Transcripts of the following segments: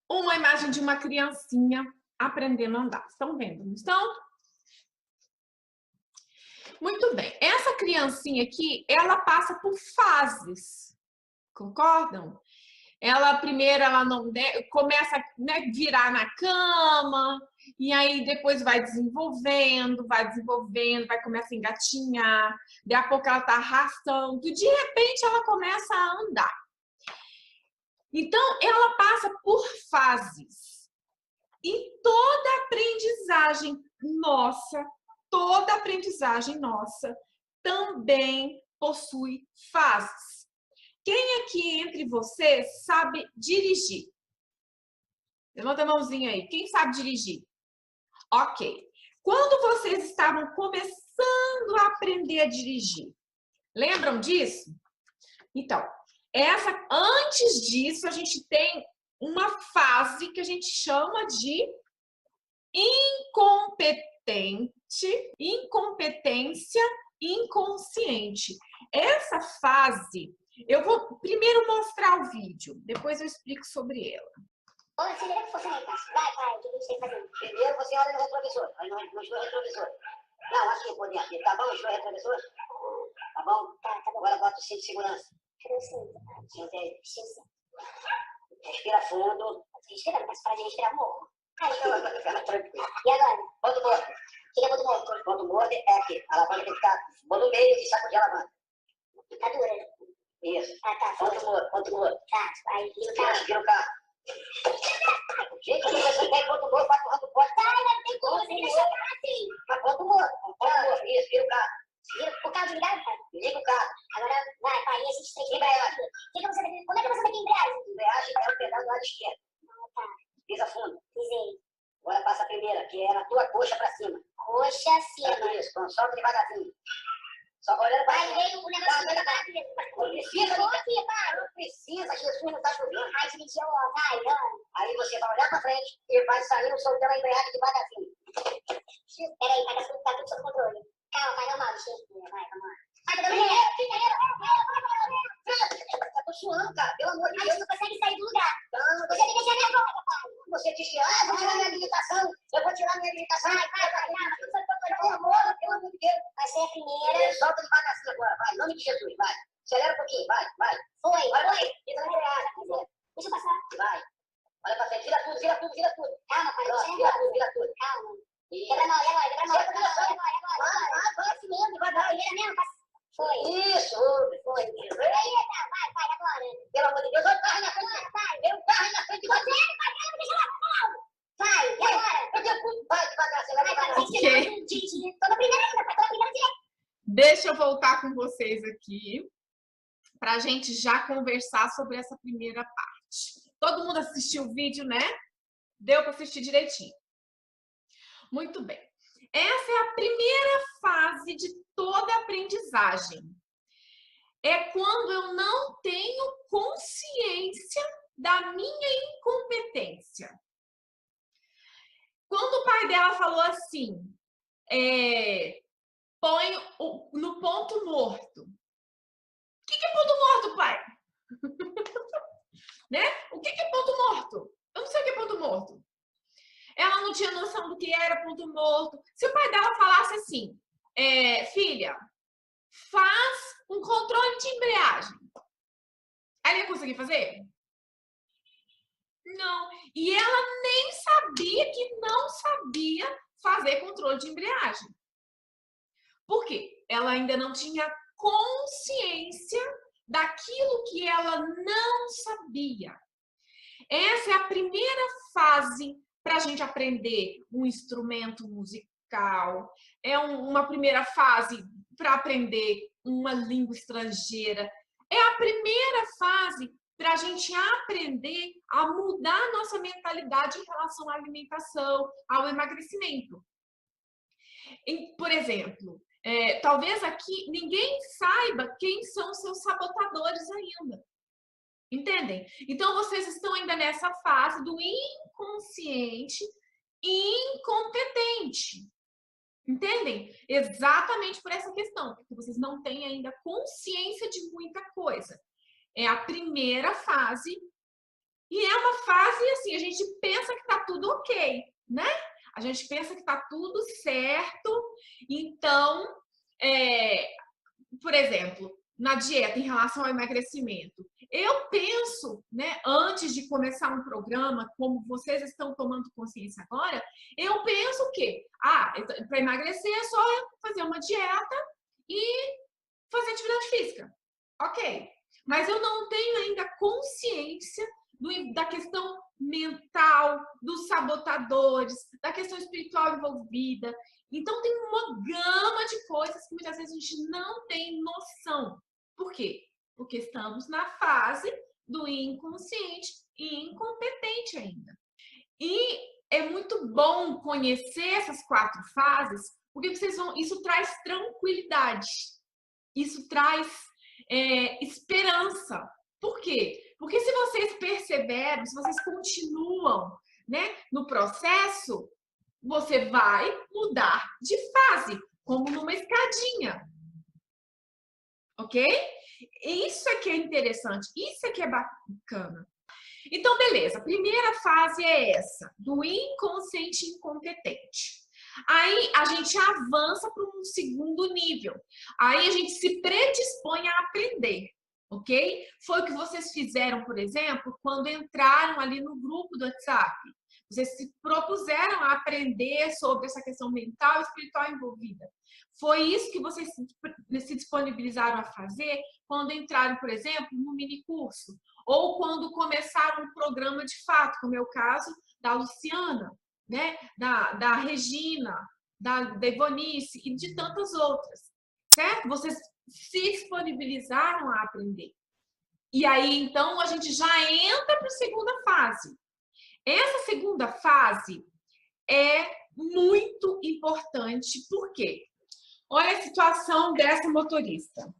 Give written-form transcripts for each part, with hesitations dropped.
uma imagem de uma criancinha aprendendo a andar. Estão vendo, não estão? Muito bem. Essa criancinha aqui, ela passa por fases. Concordam? Ela primeiro ela não começa a virar na cama, e aí depois vai desenvolvendo, vai começar a engatinhar, daqui a pouco ela tá arrastando, de repente ela começa a andar. Então, ela passa por fases. E toda aprendizagem nossa também possui fases. Quem aqui entre vocês sabe dirigir? Levanta a mãozinha aí. Quem sabe dirigir? Ok. Quando vocês estavam começando a aprender a dirigir, lembram disso? Então, antes disso, a gente tem uma fase que a gente chama de incompetência inconsciente. Essa fase, eu vou primeiro mostrar o vídeo, depois eu explico sobre ela. Olha, se liga que fosse aí, vai, pai, o que a gente tem que fazer? Primeiro você olha no retrovisor, no espelho retrovisor. Não, assim por dentro. Tá bom o espelho retrovisor? Tá bom? Tá bom. Agora bota o cinto de segurança. Cadê o cinto? Cinto aí. Respira fundo. Respira, mas para de respirar morro. Tranquilo. E agora? Ponto morto. O que é ponto morto? Ponto morto é aqui. A alavanca tem que ficar no meio e sacudir a alavanca. Tá dura. Isso. Ah, tá. Ponto morto. Tá, aí vira o carro. Gente, quando você tem ponto morto, vai correndo o poste. Tá, não tem como você deixar assim. Mas ponto morto. Isso, vira o carro. Vira o carro desligado, pai? Liga o carro. Agora, vai, pai, e a gente tem que embreagem. Como é que você tem que embreagem? Embreagem é o pedal do lado esquerdo. Tá. Pisa fundo. Pisei. Agora passa a primeira, que é na tua coxa pra cima. Coxa acima. Isso, então solta devagarzinho. Só olhando para aí, veio o negócio da cabeça. Não precisa, não precisa, Jesus não está chovendo. Aí você mentiu, vai, aí você vai olhar para frente e vai saindo soltando a embreagem devagarzinho. Peraí, tá tudo sob controle. Calma, vai, normal, vai, vamos lá. Vai, tá dando tá tô suando, cara, pelo amor de Deus. A gente não consegue sair do lugar. Não, você tem que deixar minha boca, pai. Você disse, eu vou tirar minha habilitação. Eu vou tirar minha habilitação. Vai, pelo amor de Deus. Vai ser a primeira. Solta devagarzinho agora, vai, em nome de Jesus, vai. Acelera um pouquinho, vai. Foi. Pisa na embreagem. Deixa eu passar. Vai. Olha pra frente, vira tudo. Calma, pai, vira tudo. Calma. Quebra a mão, e agora? Vai assim mesmo, devagar. Primeira mesmo, foi. Isso, foi. Vai, agora. Pelo amor de Deus, olha o carro na frente. Vai, vem o carro na frente. Você, vai, deixa lá. Vai, e agora? Vai devagar, acelera devagar. Ok. Tô na primeira ainda, pai, tô na primeira direita. Deixa eu voltar com vocês aqui, para a gente já conversar sobre essa primeira parte. Todo mundo assistiu o vídeo, né? Deu para assistir direitinho. Muito bem. Essa é a primeira fase de toda aprendizagem. É quando eu não tenho consciência da minha incompetência. Quando o pai dela falou assim, põe no ponto morto. O que é ponto morto, pai? Né? O que é ponto morto? Eu não sei o que é ponto morto. Ela não tinha noção do que era ponto morto. Se o pai dela falasse assim, filha, faz um controle de embreagem. Ela ia conseguir fazer? Não. E ela nem sabia que não sabia fazer controle de embreagem. Por quê? Ela ainda não tinha consciência daquilo que ela não sabia. Essa é a primeira fase para a gente aprender um instrumento musical. É uma primeira fase para aprender uma língua estrangeira. É a primeira fase para a gente aprender a mudar a nossa mentalidade em relação à alimentação, ao emagrecimento. Por exemplo, talvez aqui ninguém saiba quem são os seus sabotadores ainda. Entendem? Então, vocês estão ainda nessa fase do inconsciente e incompetente. Entendem? Exatamente por essa questão, porque vocês não têm ainda consciência de muita coisa. É a primeira fase E é uma fase, assim, a gente pensa que tá tudo ok, né? A gente pensa que tá tudo certo. Então, por exemplo, na dieta em relação ao emagrecimento, eu penso, né, antes de começar um programa, como vocês estão tomando consciência agora, eu penso que, para emagrecer é só fazer uma dieta e fazer atividade física. Ok. Mas eu não tenho ainda consciência da questão mental, dos sabotadores, da questão espiritual envolvida. Então, tem uma gama de coisas que muitas vezes a gente não tem noção. Por quê? Porque estamos na fase do inconsciente e incompetente ainda. E é muito bom conhecer essas 4 fases, porque isso traz tranquilidade. Isso traz esperança. Por quê? Porque se vocês perseveram, se vocês continuam, né, no processo, você vai mudar de fase, como numa escadinha. Ok? Isso é que é interessante, isso é que é bacana. Então, beleza, a primeira fase é essa, do inconsciente incompetente. Aí a gente avança para um segundo nível. Aí a gente se predispõe a aprender, ok? Foi o que vocês fizeram, por exemplo, quando entraram ali no grupo do WhatsApp. Vocês se propuseram a aprender sobre essa questão mental e espiritual envolvida. Foi isso que vocês se disponibilizaram a fazer quando entraram, por exemplo, no mini curso. Ou quando começaram um programa de fato, como é o caso da Luciana, né? da Regina, da Ivonice e de tantas outras, certo? Vocês se disponibilizaram a aprender. E aí, então, a gente já entra para a segunda fase. Essa segunda fase é muito importante, por quê? Olha a situação dessa motorista.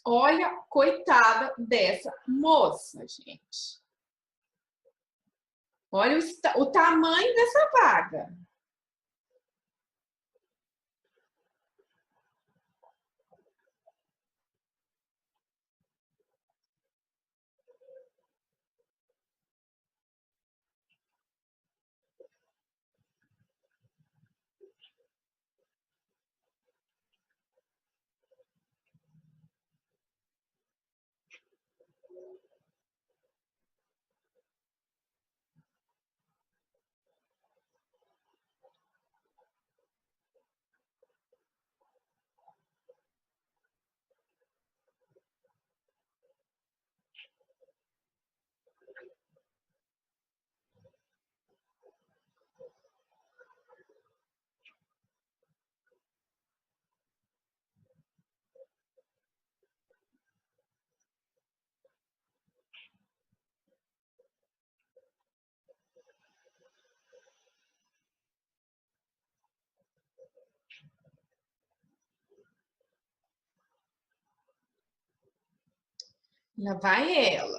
Olha, coitada dessa moça, gente. Olha o tamanho dessa vaga. Lá vai ela.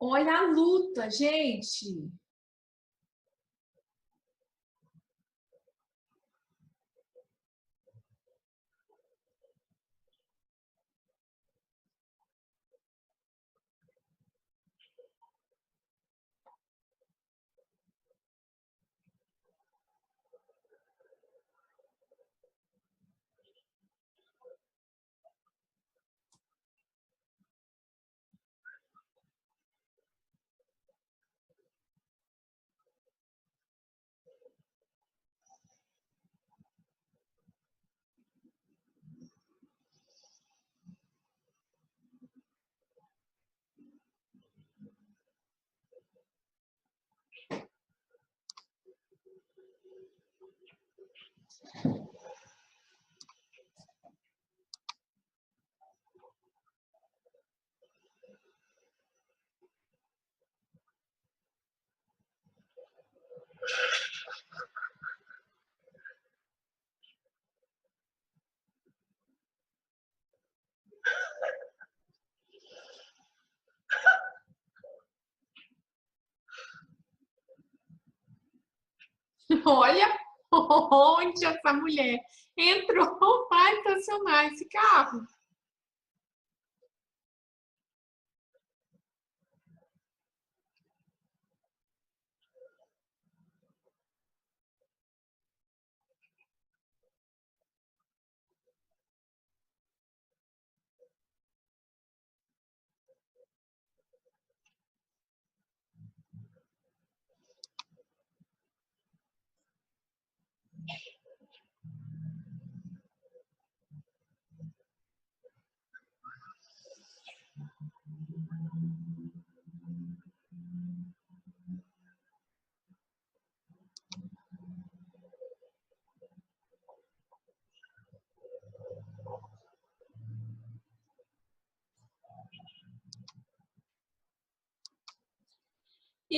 Olha a luta, gente. Olha onde essa mulher entrou para estacionar esse carro.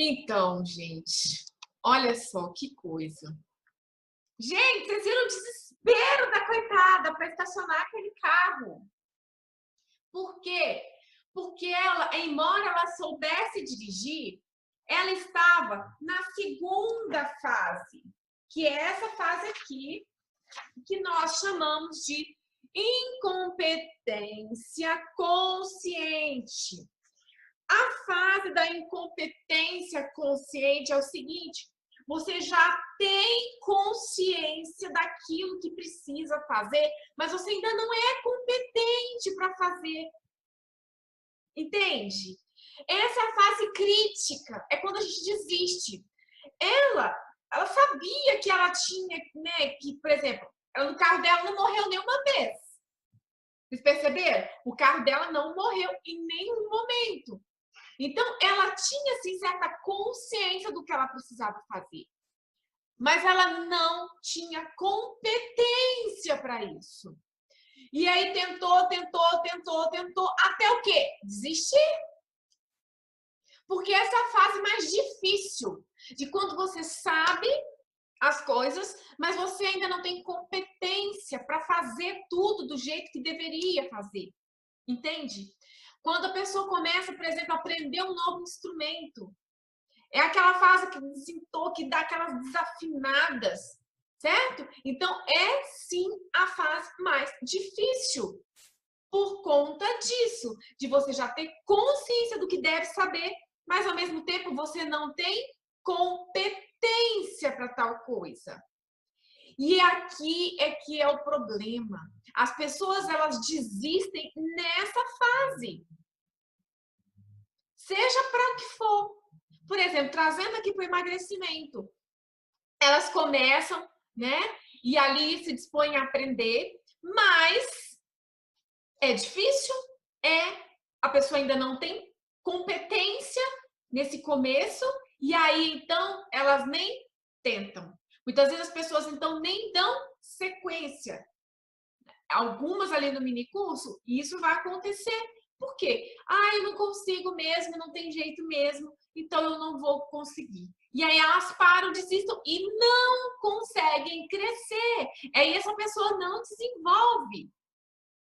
Então, gente, olha só que coisa. Gente, vocês viram o desespero da coitada para estacionar aquele carro. Por quê? Porque ela, embora ela soubesse dirigir, ela estava na segunda fase, que é essa fase aqui, que nós chamamos de incompetência consciente. A fase da incompetência consciente é o seguinte: você já tem consciência daquilo que precisa fazer, mas você ainda não é competente para fazer. Entende? Essa é a fase crítica, é quando a gente desiste. Ela sabia que ela tinha, né, que, por exemplo, no carro dela não morreu nenhuma vez. Vocês perceberam? O carro dela não morreu em nenhum momento. Então, ela tinha, assim, certa consciência do que ela precisava fazer. Mas ela não tinha competência para isso. E aí tentou, até o quê? Desistir. Porque essa é a fase mais difícil, de quando você sabe as coisas, mas você ainda não tem competência para fazer tudo do jeito que deveria fazer. Entende? Quando a pessoa começa, por exemplo, a aprender um novo instrumento, é aquela fase que desentoa, que dá aquelas desafinadas, certo? Então, é sim a fase mais difícil. Por conta disso, de você já ter consciência do que deve saber, mas ao mesmo tempo você não tem competência para tal coisa. E aqui é que é o problema. As pessoas, elas desistem nessa fase. Seja para o que for. Por exemplo, trazendo aqui para o emagrecimento. Elas começam, né? E ali se dispõem a aprender, mas é difícil, a pessoa ainda não tem competência nesse começo, e aí então elas nem tentam. Muitas vezes as pessoas então nem dão sequência. Algumas ali no mini curso, isso vai acontecer. Por quê? Eu não consigo mesmo, não tem jeito mesmo, então eu não vou conseguir. E aí elas param, desistem e não conseguem crescer. Aí essa pessoa não desenvolve.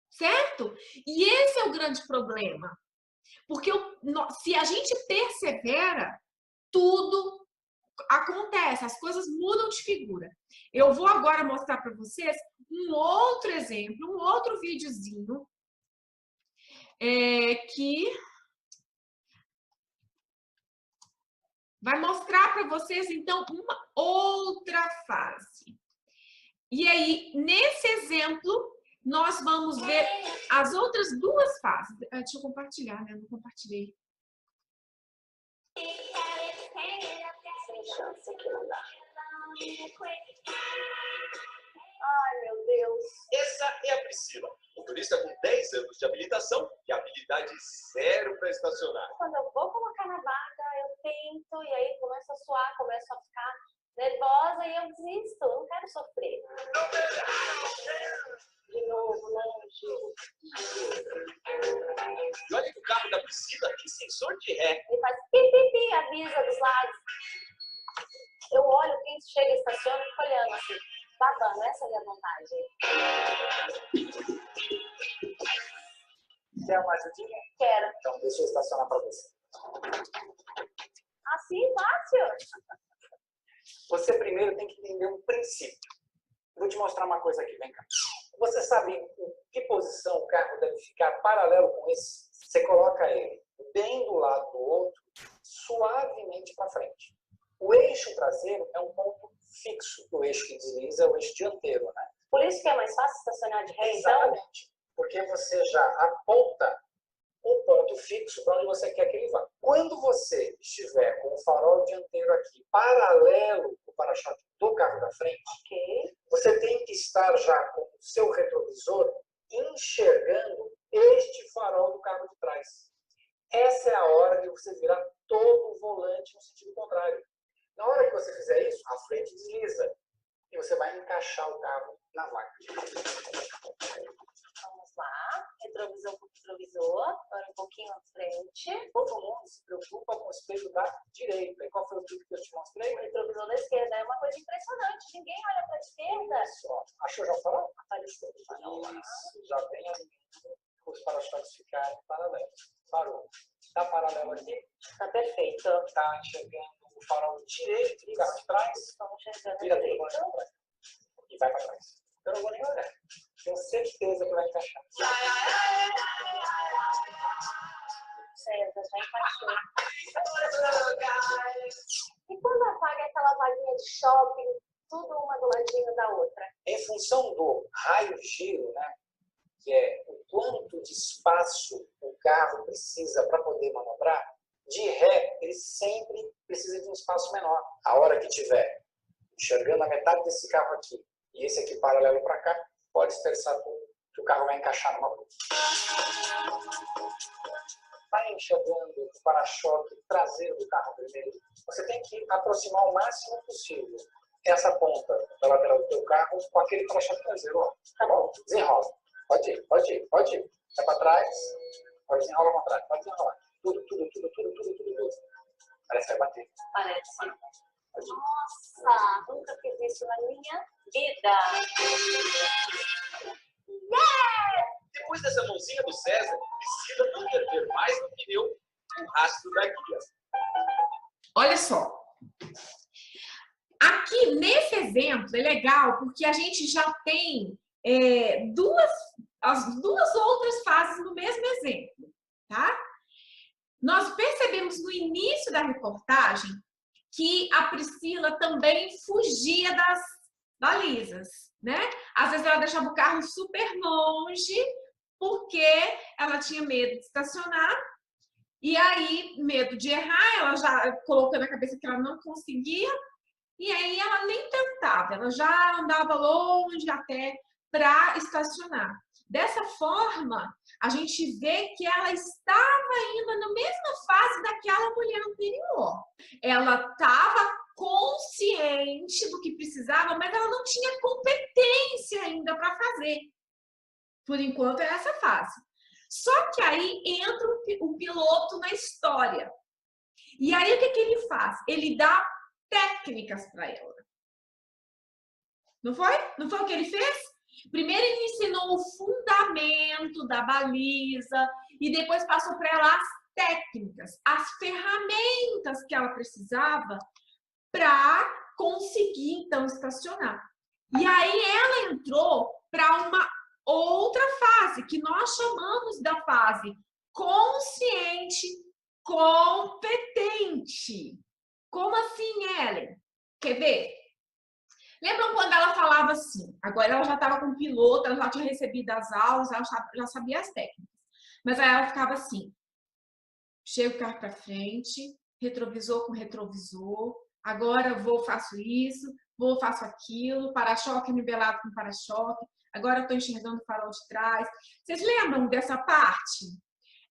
Certo? E esse é o grande problema. Porque se a gente persevera, tudo acontece, as coisas mudam de figura. Eu vou agora mostrar para vocês um outro exemplo, um outro videozinho que vai mostrar para vocês, então, uma outra fase. E aí, nesse exemplo, nós vamos ver as outras duas fases. Deixa eu compartilhar, né? Eu não compartilhei. Sem chance aqui não dá. Ai, meu Deus. Essa é a Priscila, motorista com 10 anos de habilitação e habilidade zero para estacionar. Quando eu vou colocar na vaga, eu tento e aí começo a suar, começo a ficar nervosa e eu desisto. Eu não quero sofrer. De novo, longe. E olha que o carro da Priscila tem sensor de ré. Ele faz pipipi, avisa dos lados. Eu olho, quem chega e estaciona e fico olhando assim. Babando, essa é a minha vontade. Quer uma ajudinha? Quero. Então, deixa eu estacionar para você. Assim, fácil. Você primeiro tem que entender um princípio. Vou te mostrar uma coisa aqui, vem cá. Você sabe em que posição o carro deve ficar paralelo com esse? Você coloca ele bem do lado do outro, suavemente para frente. O eixo traseiro é um ponto fixo. O eixo que desliza é o eixo dianteiro, né? Por isso que é mais fácil estacionar de ré, então? Exatamente. Porque você já aponta o ponto fixo para onde você quer que ele vá. Quando você estiver com o farol dianteiro aqui paralelo com o para-choque do carro da frente, Ok. você tem que estar já com o seu retrovisor enxergando este farol do carro de trás. Essa é a hora de você virar todo o volante no sentido contrário. Na hora que você fizer isso, a frente desliza e você vai encaixar o carro na vaga. Vamos lá. Retrovisor com retrovisor. Agora um pouquinho à frente. Todo mundo se preocupa com o espelho da direita. E qual foi o vídeo que eu te mostrei? O retrovisor da esquerda é uma coisa impressionante. Ninguém olha para a esquerda. Isso, ó. Achou já o farol? Apareceu. Isso, já tem os para-choques ficarem paralelos. Parou. Está paralelo aqui? Tá perfeito. Está enxergando o farol direito do carro de trás? Estamos enxergando Vira tudo direito. para trás. E vai para trás. Eu não vou nem olhar. Tenho certeza que vai encaixar. Certo, já encaixou. E quando apaga aquela vaguinha de shopping, tudo uma do ladinho da outra? Em função do raio-giro, né, que é o quanto de espaço o carro precisa para poder manobrar, de ré, ele sempre precisa de um espaço menor. A hora que tiver enxergando a metade desse carro aqui e esse aqui paralelo para cá, pode pensar que o carro vai encaixar numa rua. Vai enxergando o para-choque traseiro do carro primeiro. Você tem que aproximar o máximo possível essa ponta da lateral do teu carro com aquele para-choque traseiro. Ó. Tá bom? Desenrola. Pode ir, pode ir, pode ir. Vai para trás, pode desenrolar ao contrário, pode desenrolar. Tudo. Parece que vai bater. Parece. Nossa, nunca fiz isso na minha vida. Depois dessa mãozinha do César, Priscila não quer ver mais no pneu o rastro da guia. Olha só. Aqui, nesse exemplo, é legal porque a gente já tem as duas outras fases no mesmo exemplo, tá? Nós percebemos no início da reportagem que a Priscila também fugia das balizas, né? Às vezes ela deixava o carro super longe porque ela tinha medo de estacionar e aí, medo de errar, ela já colocou na cabeça que ela não conseguia e aí ela nem tentava, ela já andava longe até para estacionar. Dessa forma, a gente vê que ela estava ainda na mesma fase daquela mulher anterior. Ela estava consciente do que precisava, mas ela não tinha competência ainda para fazer. Por enquanto, é essa fase. Só que aí entra o piloto na história. E aí, o que ele faz? Ele dá técnicas para ela. Não foi? Não foi o que ele fez? Primeiro ele ensinou o fundamento da baliza, e depois passou para ela as técnicas, as ferramentas que ela precisava para conseguir, então, estacionar. E aí ela entrou para uma outra fase, que nós chamamos da fase consciente competente. Como assim, Ellen? Quer ver? Lembram quando ela falava assim? Agora ela já estava com o piloto, ela já tinha recebido as aulas, ela já sabia as técnicas. Mas aí ela ficava assim, chega o carro para frente, retrovisor com retrovisor, agora eu vou, faço isso, vou, faço aquilo, para-choque nivelado com para-choque, agora eu estou enxergando o farol de trás. Vocês lembram dessa parte?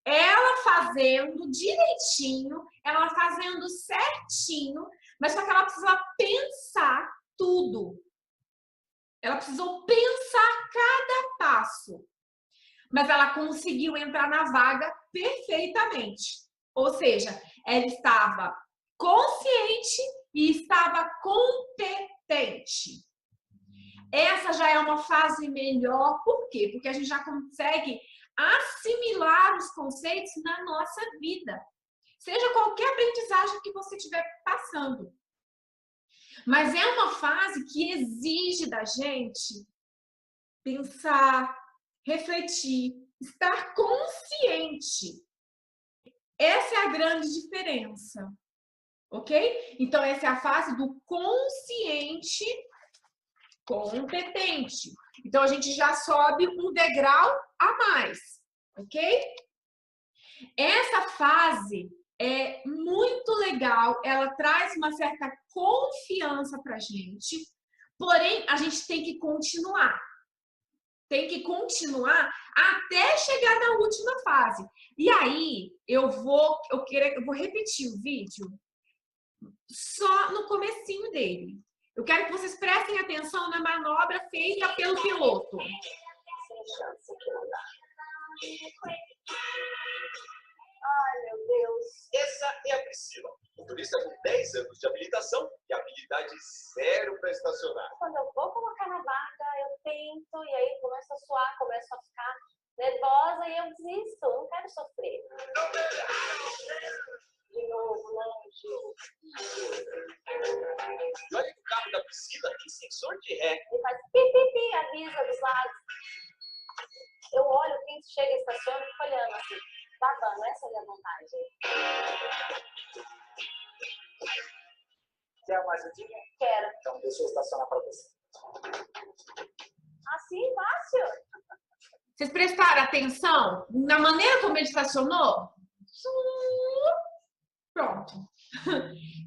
Ela fazendo direitinho, ela fazendo certinho, mas só que ela precisava pensar tudo. Ela precisou pensar cada passo. Mas ela conseguiu entrar na vaga perfeitamente. Ou seja, ela estava consciente e estava competente. Essa já é uma fase melhor. Por quê? Porque a gente já consegue assimilar os conceitos na nossa vida. Seja qualquer aprendizagem que você estiver passando. Mas é uma fase que exige da gente pensar, refletir, estar consciente. Essa é a grande diferença, ok? Então, essa é a fase do consciente competente. Então, a gente já sobe um degrau a mais, ok? Essa fase é muito legal, ela traz uma certa confiança pra gente, porém, a gente tem que continuar. Tem que continuar até chegar na última fase. E aí, eu vou repetir o vídeo só no comecinho dele. Eu quero que vocês prestem atenção na manobra feita pelo piloto. Ai, meu Deus. Essa é a Priscila, motorista com 10 anos de habilitação e habilidade zero para estacionar. Quando eu vou colocar na vaga, eu tento, e aí começo a suar, começo a ficar nervosa e eu desisto, não quero sofrer. De novo, não, Gil. E olha que o carro da Priscila tem sensor de ré. Ele faz pi, avisa dos lados. Eu olho, quem chega e estaciona, eu fico olhando assim. Babando, essa é a minha vontade. Quer uma ajudinha? Quero. Então, deixa eu estacionar para você. Assim, fácil. Vocês prestaram atenção na maneira como ele estacionou? Pronto.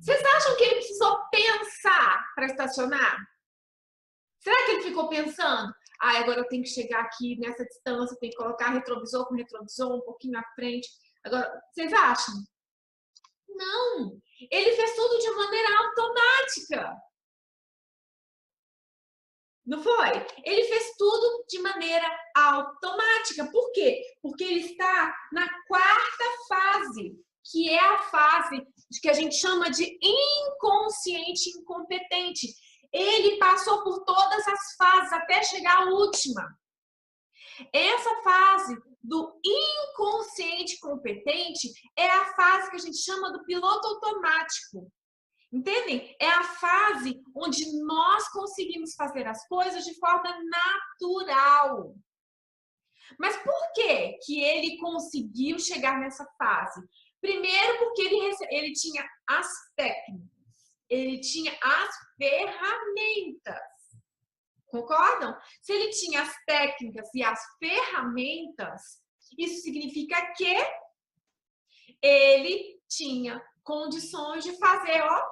Vocês acham que ele precisou pensar para estacionar? Será que ele ficou pensando? Ah, agora eu tenho que chegar aqui nessa distância, eu tenho que colocar retrovisor com retrovisor um pouquinho à frente. Agora, vocês acham? Não. Ele fez tudo de maneira automática. Não foi? Ele fez tudo de maneira automática. Por quê? Porque ele está na quarta fase, que é a fase que a gente chama de inconsciente incompetente. Ele passou por todas as fases até chegar à última. Essa fase do inconsciente competente é a fase que a gente chama do piloto automático. Entendem? É a fase onde nós conseguimos fazer as coisas de forma natural. Mas por que que ele conseguiu chegar nessa fase? Primeiro porque ele tinha as técnicas, ele tinha as ferramentas. Concordam? Se ele tinha as técnicas e as ferramentas, isso significa que ele tinha condições de fazer, ó,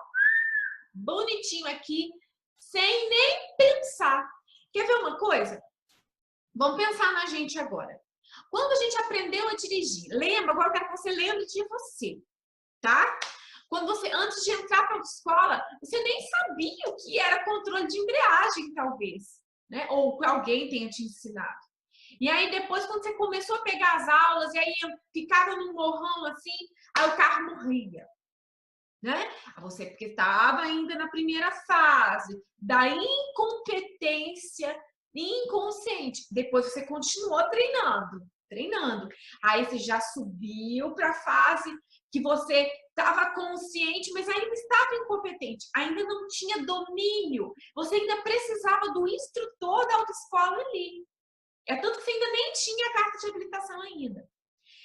bonitinho aqui, sem nem pensar. Quer ver uma coisa? Vamos pensar na gente agora. Quando a gente aprendeu a dirigir, lembra? Agora eu quero que você lembre de você, tá? Quando você, antes de entrar para a escola, você nem sabia o que era controle de embreagem, talvez, né? Ou que alguém tenha te ensinado. E aí depois, quando você começou a pegar as aulas, e aí ficava num morrão assim, aí o carro morria. Né? Você porque estava ainda na primeira fase da incompetência inconsciente. Depois você continuou treinando. treinando. Aí você já subiu para a fase que você estava consciente, mas ainda estava incompetente, ainda não tinha domínio. Você ainda precisava do instrutor da autoescola ali. É tanto que você ainda nem tinha a carta de habilitação ainda.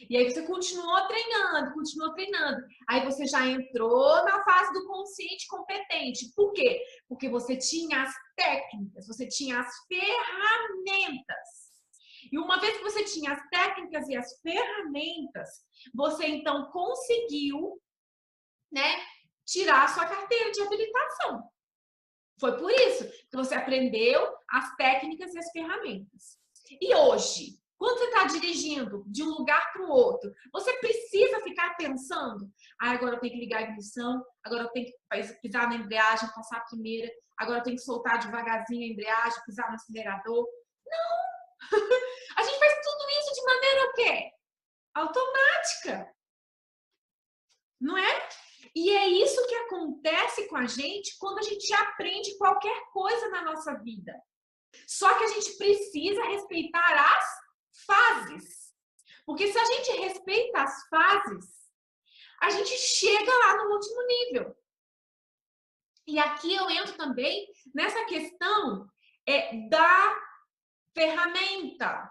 E aí você continuou treinando, continuou treinando. Aí você já entrou na fase do consciente competente. Por quê? Porque você tinha as técnicas, você tinha as ferramentas. E uma vez que você tinha as técnicas e as ferramentas, você então conseguiu, né, tirar a sua carteira de habilitação. Foi por isso que você aprendeu as técnicas e as ferramentas. E hoje, quando você está dirigindo de um lugar para o outro, você precisa ficar pensando: ah, agora eu tenho que ligar a ignição, agora eu tenho que pisar na embreagem, passar a primeira, agora eu tenho que soltar devagarzinho a embreagem, pisar no acelerador. Não! A gente faz tudo isso de maneira o quê? Automática. Não é? E é isso que acontece com a gente quando a gente aprende qualquer coisa na nossa vida. Só que a gente precisa respeitar as fases. Porque se a gente respeita as fases, a gente chega lá no último nível. E aqui eu entro também nessa questão da ferramenta.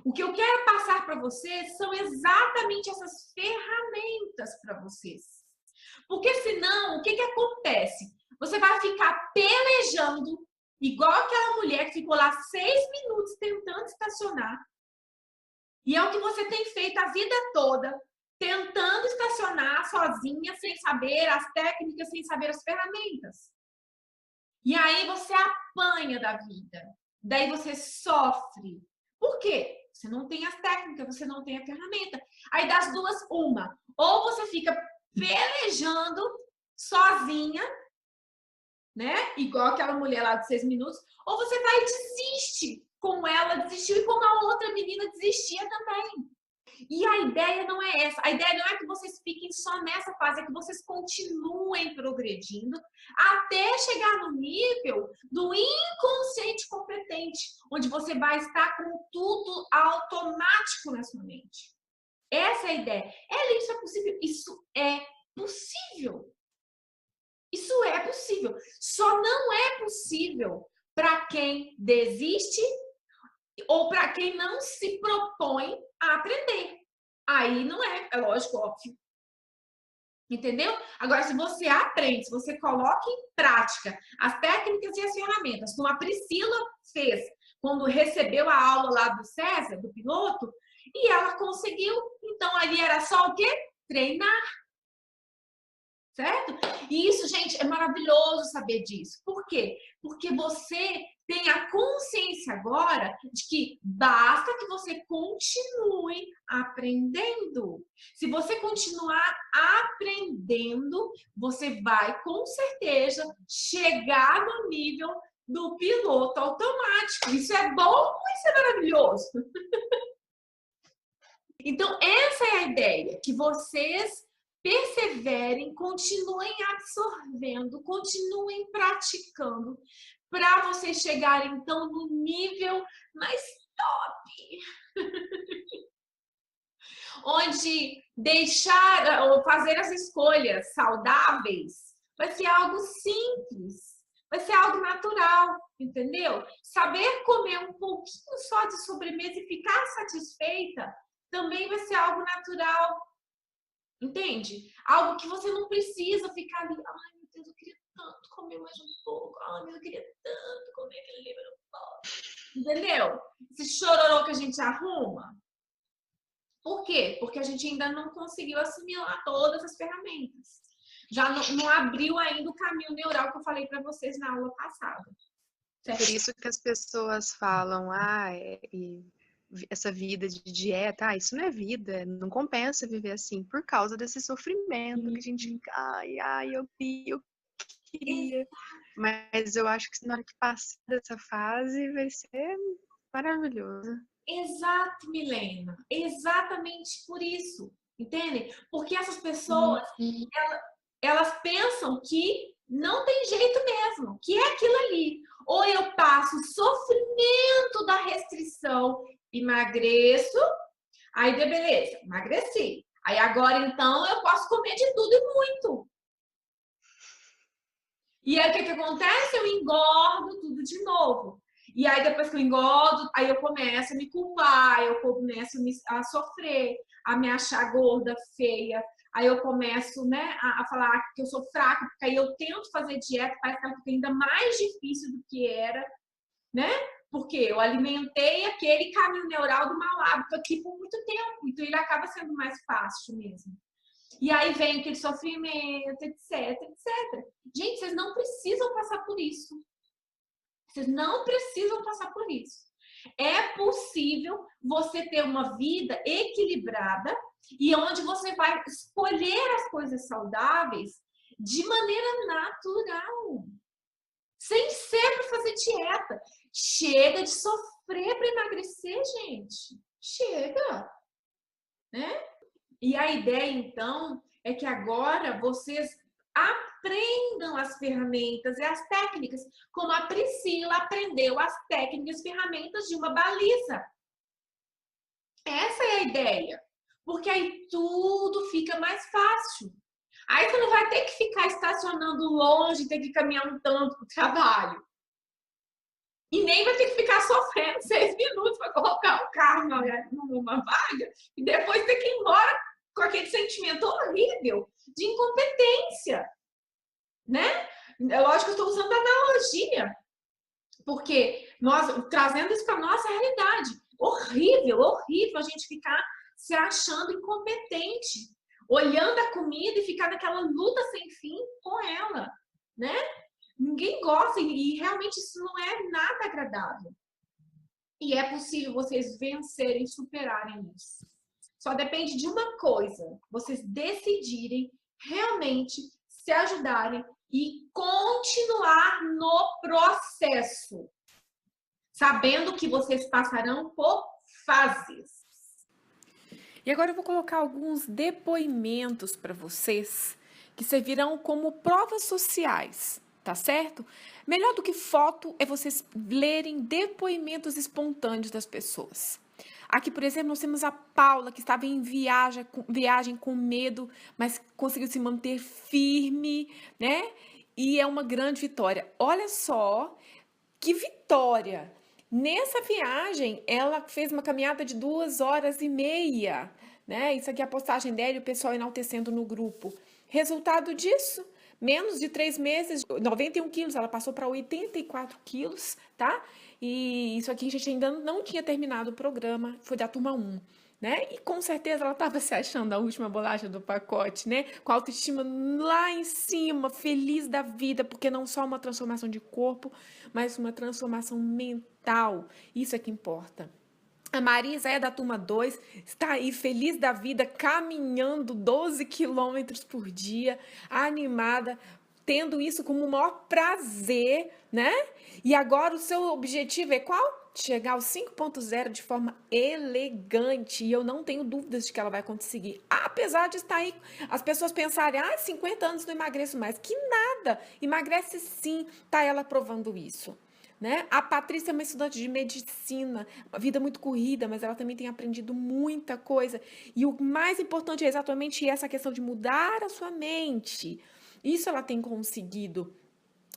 O que eu quero passar para vocês são exatamente essas ferramentas para vocês. Porque senão, o que acontece? Você vai ficar pelejando, igual aquela mulher que ficou lá 6 minutos tentando estacionar. E é o que você tem feito a vida toda, tentando estacionar sozinha, sem saber as técnicas, sem saber as ferramentas. E aí você apanha da vida. Daí você sofre. Por quê? Você não tem as técnicas, você não tem a ferramenta. Aí das duas, uma. Ou você fica pelejando sozinha, né? Igual aquela mulher lá de 6 minutos. Ou você vai e desiste, como ela desistiu e como a outra menina desistia também. E a ideia não é essa. A ideia não é que vocês fiquem só nessa fase, é que vocês continuem progredindo até chegar no nível do inconsciente competente, onde você vai estar com tudo automático na sua mente. Essa é a ideia. Isso é possível? Isso é possível. Isso é possível. Só não é possível para quem desiste ou para quem não se propõe a aprender. Aí não é lógico, óbvio. Entendeu? Agora, se você aprende, se você coloca em prática as técnicas e as ferramentas, como a Priscila fez quando recebeu a aula lá do César, do piloto, e ela conseguiu, então ali era só o quê? Treinar. Certo? E isso, gente, é maravilhoso saber disso. Por quê? Porque você tem a consciência agora de que basta que você continue aprendendo. Se você continuar aprendendo, você vai, com certeza, chegar no nível do piloto automático. Isso é bom ou isso é maravilhoso? Então, essa é a ideia, que vocês perseverem, continuem absorvendo, continuem praticando, para vocês chegarem, então, no nível mais top. Onde deixar ou fazer as escolhas saudáveis vai ser algo simples, vai ser algo natural, entendeu? Saber comer um pouquinho só de sobremesa e ficar satisfeita também vai ser algo natural. Entende? Algo que você não precisa ficar ali. Ai, meu Deus, eu queria tanto comer mais um pouco. Ai, eu queria tanto comer aquele livro, não posso. Entendeu? Esse chororô que a gente arruma. Por quê? Porque a gente ainda não conseguiu assimilar todas as ferramentas. Já não abriu ainda o caminho neural que eu falei para vocês na aula passada. Certo? Por isso que as pessoas falam, essa vida de dieta, isso não é vida, não compensa viver assim, por causa desse sofrimento que a gente, eu queria, mas eu acho que na hora que passar dessa fase vai ser maravilhoso. Exato, Milena, exatamente por isso, entende? Porque essas pessoas, elas pensam que não tem jeito mesmo, que é aquilo ali. Ou eu passo o sofrimento da restrição, emagreço Aí, beleza, emagreci. Aí agora, então, eu posso comer de tudo e muito. E aí, o que acontece? Eu engordo tudo de novo. E aí, depois que eu engordo, aí eu começo a me culpar, eu começo a sofrer, a me achar gorda, feia. Aí eu começo, né, a falar que eu sou fraca, porque aí eu tento fazer dieta, parece que ela fica ainda mais difícil do que era, né? Porque eu alimentei aquele caminho neural do mau hábito aqui por muito tempo, então ele acaba sendo mais fácil mesmo. E aí vem aquele sofrimento, etc, etc. Gente, vocês não precisam passar por isso. Vocês não precisam passar por isso. É possível você ter uma vida equilibrada e onde você vai escolher as coisas saudáveis de maneira natural. Sem ser para fazer dieta. Chega de sofrer para emagrecer, gente. Chega. Né? E a ideia, então, é que agora vocês aprendam as ferramentas e as técnicas, como a Priscila aprendeu as técnicas e ferramentas de uma baliza. Essa é a ideia. Porque aí tudo fica mais fácil. Aí você não vai ter que ficar estacionando longe, ter que caminhar um tanto para o trabalho. E nem vai ter que ficar sofrendo 6 minutos para colocar o carro numa vaga e depois ter que ir embora com aquele sentimento horrível de incompetência, né? É lógico que eu estou usando a analogia, porque nós trazendo isso para nossa realidade. Horrível, horrível a gente ficar se achando incompetente, olhando a comida e ficar naquela luta sem fim com ela, né? Ninguém gosta e realmente isso não é nada agradável. E é possível vocês vencerem, superarem isso. Só depende de uma coisa, vocês decidirem realmente se ajudarem e continuar no processo, sabendo que vocês passarão por fases. E agora eu vou colocar alguns depoimentos para vocês que servirão como provas sociais, tá certo? Melhor do que foto é vocês lerem depoimentos espontâneos das pessoas. Aqui, por exemplo, nós temos a Paula, que estava em viagem com medo, mas conseguiu se manter firme, né? E é uma grande vitória. Olha só que vitória! Nessa viagem, ela fez uma caminhada de 2h30, né? Isso aqui é a postagem dela e o pessoal enaltecendo no grupo. Resultado disso, menos de 3 meses, 91 quilos, ela passou para 84 quilos, tá? E isso aqui a gente ainda não tinha terminado o programa, foi da turma 1, né? E com certeza ela estava se achando a última bolacha do pacote, né? Com a autoestima lá em cima, feliz da vida, porque não só uma transformação de corpo, mas uma transformação mental. Isso é que importa. A Marisa é da turma 2, está aí feliz da vida, caminhando 12 quilômetros por dia, animada, tendo isso como o maior prazer, né? E agora o seu objetivo é qual? Chegar ao 5.0 de forma elegante. E eu não tenho dúvidas de que ela vai conseguir. Apesar de estar aí, as pessoas pensarem, 50 anos não emagreço mais. Que nada! Emagrece sim, tá ela provando isso. Né? A Patrícia é uma estudante de medicina, uma vida muito corrida, mas ela também tem aprendido muita coisa. E o mais importante é exatamente essa questão de mudar a sua mente. Isso ela tem conseguido.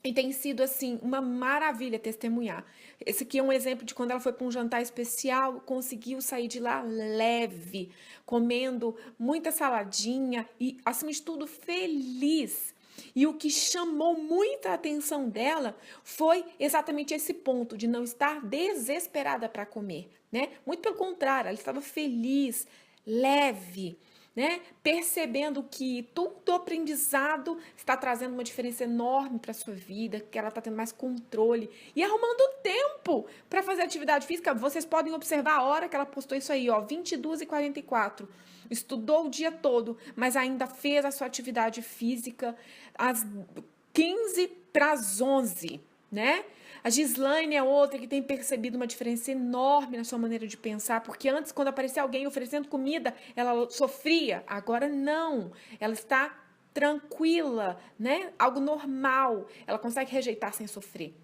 E tem sido, assim, uma maravilha testemunhar. Esse aqui é um exemplo de quando ela foi para um jantar especial, conseguiu sair de lá leve, comendo muita saladinha e, acima de tudo, feliz. E o que chamou muita atenção dela foi exatamente esse ponto de não estar desesperada para comer, né? Muito pelo contrário, ela estava feliz, leve, né? Percebendo que todo aprendizado está trazendo uma diferença enorme para a sua vida, que ela está tendo mais controle e arrumando tempo para fazer atividade física. Vocês podem observar a hora que ela postou isso aí, ó, 22h44. Estudou o dia todo, mas ainda fez a sua atividade física às 11h15, né? A Gislaine é outra que tem percebido uma diferença enorme na sua maneira de pensar, porque antes, quando aparecia alguém oferecendo comida, ela sofria, agora não. Ela está tranquila, né? Algo normal, ela consegue rejeitar sem sofrer.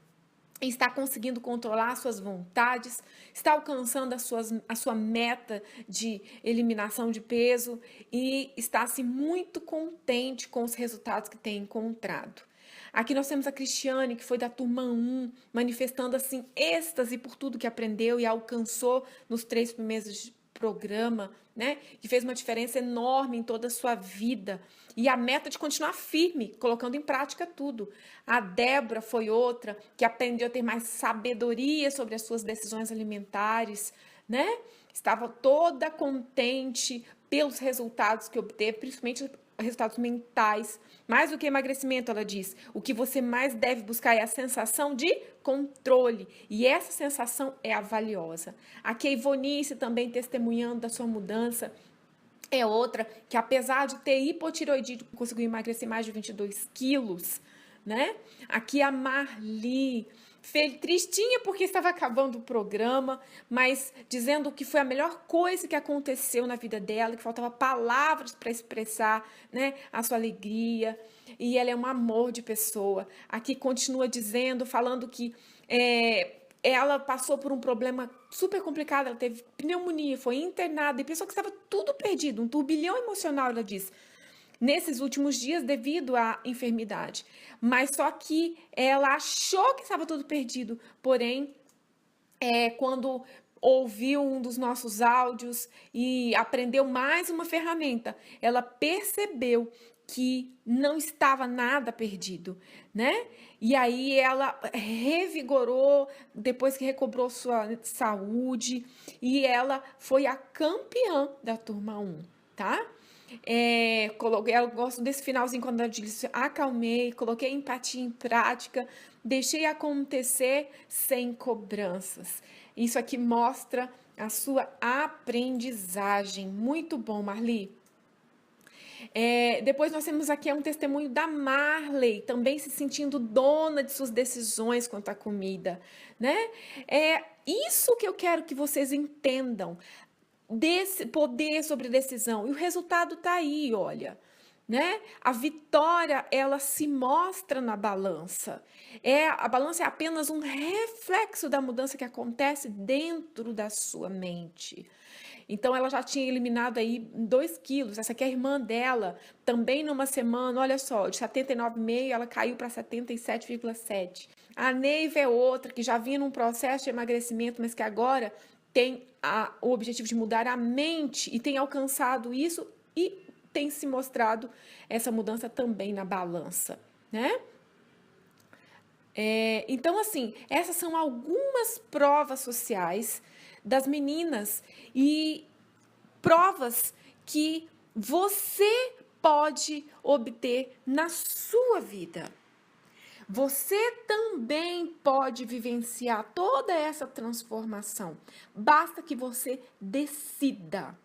está conseguindo controlar suas vontades, está alcançando a sua meta de eliminação de peso e está assim, muito contente com os resultados que tem encontrado. Aqui nós temos a Cristiane, que foi da turma 1, manifestando assim êxtase por tudo que aprendeu e alcançou nos 3 primeiros meses de programa, né? Que fez uma diferença enorme em toda a sua vida. E a meta de continuar firme, colocando em prática tudo. A Débora foi outra que aprendeu a ter mais sabedoria sobre as suas decisões alimentares, né? Estava toda contente pelos resultados que obteve, principalmente resultados mentais. Mais do que emagrecimento, ela diz, o que você mais deve buscar é a sensação de controle. E essa sensação é a valiosa. Aqui a Ivonice também testemunhando da sua mudança. É outra que, apesar de ter hipotireoidite, conseguiu emagrecer mais de 22 quilos, né? Aqui a Marli, tristinha porque estava acabando o programa, mas dizendo que foi a melhor coisa que aconteceu na vida dela, que faltava palavras para expressar, né, a sua alegria. E ela é um amor de pessoa. Aqui continua dizendo, falando que ela passou por um problema super complicado, ela teve pneumonia, foi internada e pensou que estava tudo perdido, um turbilhão emocional, ela diz, nesses últimos dias devido à enfermidade. Mas só que ela achou que estava tudo perdido, porém, quando ouviu um dos nossos áudios e aprendeu mais uma ferramenta, ela percebeu que não estava nada perdido, né? E aí ela revigorou depois que recobrou sua saúde e ela foi a campeã da turma 1, tá? Eu gosto desse finalzinho quando ela diz, acalmei, coloquei empatia em prática, deixei acontecer sem cobranças. Isso aqui mostra a sua aprendizagem. Muito bom, Marli. Depois nós temos aqui um testemunho da Marley, também se sentindo dona de suas decisões quanto à comida, né? É isso que eu quero que vocês entendam, desse poder sobre decisão. E o resultado tá aí, olha, né? A vitória, ela se mostra na balança. A balança é apenas um reflexo da mudança que acontece dentro da sua mente. Então, ela já tinha eliminado aí 2 quilos. Essa aqui é a irmã dela, também numa semana, olha só, de 79,5 ela caiu para 77,7. A Neiva é outra, que já vinha num processo de emagrecimento, mas que agora tem o objetivo de mudar a mente e tem alcançado isso e tem se mostrado essa mudança também na balança, né? Então, assim, essas são algumas provas sociais das meninas e provas que você pode obter na sua vida. Você também pode vivenciar toda essa transformação. Basta que você decida.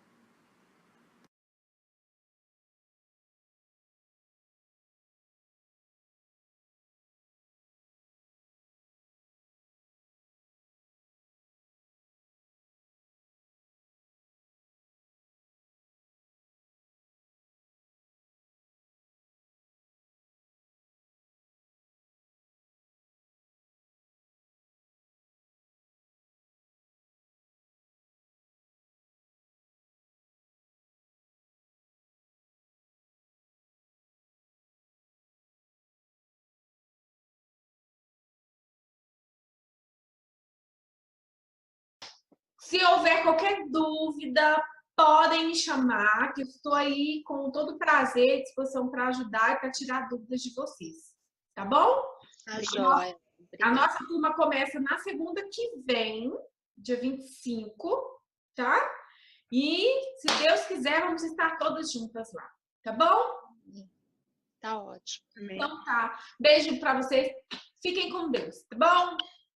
Se houver qualquer dúvida, podem me chamar, que eu estou aí com todo prazer, disposição para ajudar e para tirar dúvidas de vocês. Tá bom? Tá joia. A nossa turma começa na segunda que vem, dia 25, tá? E, se Deus quiser, vamos estar todas juntas lá. Tá bom? Tá ótimo. Então tá. Beijo para vocês. Fiquem com Deus, tá bom?